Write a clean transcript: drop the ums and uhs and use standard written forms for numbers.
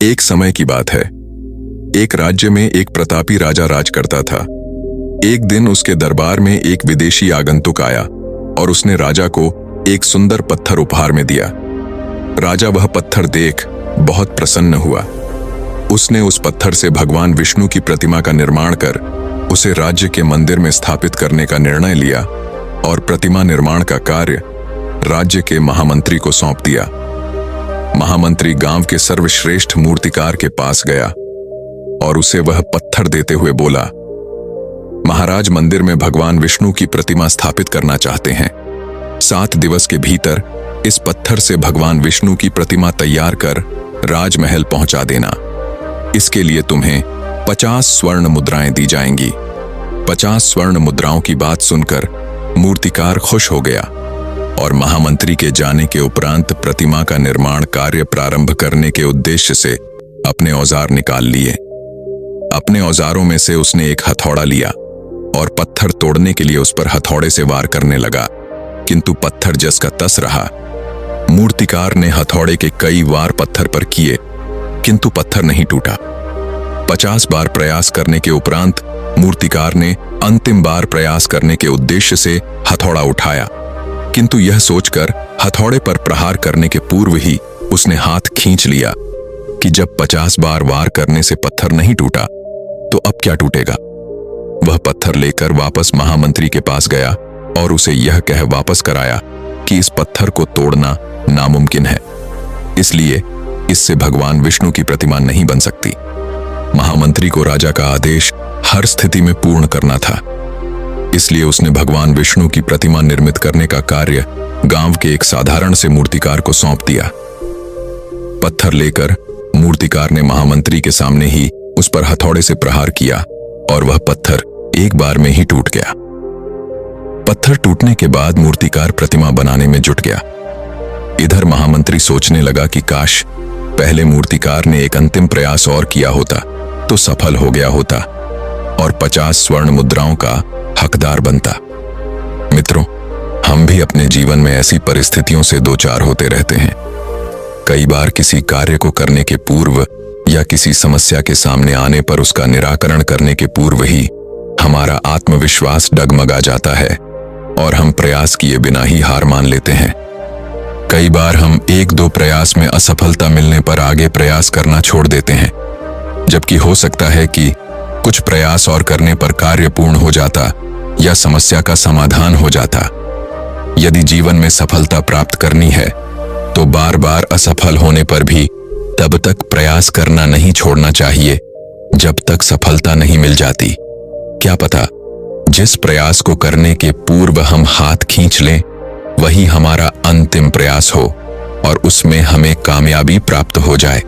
एक समय की बात है। एक राज्य में एक प्रतापी राजा राज करता था। एक दिन उसके दरबार में एक विदेशी आगंतुक आया और उसने राजा को एक सुंदर पत्थर उपहार में दिया। राजा वह पत्थर देख बहुत प्रसन्न हुआ। उसने उस पत्थर से भगवान विष्णु की प्रतिमा का निर्माण कर उसे राज्य के मंदिर में स्थापित करने का निर्णय लिया और प्रतिमा निर्माण का कार्य राज्य के महामंत्री को सौंप दिया। महामंत्री गांव के सर्वश्रेष्ठ मूर्तिकार के पास गया और उसे वह पत्थर देते हुए बोला, महाराज मंदिर में भगवान विष्णु की प्रतिमा स्थापित करना चाहते हैं। 7 दिवस के भीतर इस पत्थर से भगवान विष्णु की प्रतिमा तैयार कर राजमहल पहुंचा देना। इसके लिए तुम्हें 50 स्वर्ण मुद्राएं दी जाएंगी। 50 स्वर्ण मुद्राओं की बात सुनकर मूर्तिकार खुश हो गया और महामंत्री के जाने के उपरांत प्रतिमा का निर्माण कार्य प्रारंभ करने के उद्देश्य से अपने औजार निकाल लिए। अपने औजारों में से उसने एक हथौड़ा लिया और पत्थर तोड़ने के लिए उस पर हथौड़े से वार करने लगा, किंतु पत्थर जस का तस रहा। मूर्तिकार ने हथौड़े के कई वार पत्थर पर किए, किंतु पत्थर नहीं टूटा। 50 बार प्रयास करने के उपरांत मूर्तिकार ने अंतिम बार प्रयास करने के उद्देश्य से हथौड़ा उठाया, किंतु यह सोचकर हथौड़े पर प्रहार करने के पूर्व ही उसने हाथ खींच लिया कि जब 50 बार वार करने से पत्थर नहीं टूटा तो अब क्या टूटेगा। वह पत्थर लेकर वापस महामंत्री के पास गया और उसे यह कह वापस कराया कि इस पत्थर को तोड़ना नामुमकिन है, इसलिए इससे भगवान विष्णु की प्रतिमा नहीं बन सकती। महामंत्री को राजा का आदेश हर स्थिति में पूर्ण करना था, इसलिए उसने भगवान विष्णु की प्रतिमा निर्मित करने का कार्य गांव के एक साधारण से मूर्तिकार को सौंप दिया। पत्थर लेकर मूर्तिकार ने महामंत्री के सामने ही उस पर हथौड़े से प्रहार किया और वह पत्थर एक बार में ही टूट गया। पत्थर टूटने के बाद मूर्तिकार प्रतिमा बनाने में जुट गया। इधर महामंत्री सोचने लगा कि काश पहले मूर्तिकार ने एक अंतिम प्रयास और किया होता तो सफल हो गया होता और 50 स्वर्ण मुद्राओं का हकदार बनता। मित्रों, हम भी अपने जीवन में ऐसी परिस्थितियों से दो चार होते रहते हैं। कई बार किसी कार्य को करने के पूर्व या किसी समस्या के सामने आने पर उसका निराकरण करने के पूर्व ही हमारा आत्मविश्वास डगमगा जाता है और हम प्रयास किए बिना ही हार मान लेते हैं। कई बार हम 1-2 प्रयास में असफलता मिलने पर आगे प्रयास करना छोड़ देते हैं, जबकि हो सकता है कि कुछ प्रयास और करने पर कार्य पूर्ण हो जाता या समस्या का समाधान हो जाता। यदि जीवन में सफलता प्राप्त करनी है तो बार बार असफल होने पर भी तब तक प्रयास करना नहीं छोड़ना चाहिए जब तक सफलता नहीं मिल जाती। क्या पता जिस प्रयास को करने के पूर्व हम हाथ खींच लें वही हमारा अंतिम प्रयास हो और उसमें हमें कामयाबी प्राप्त हो जाए।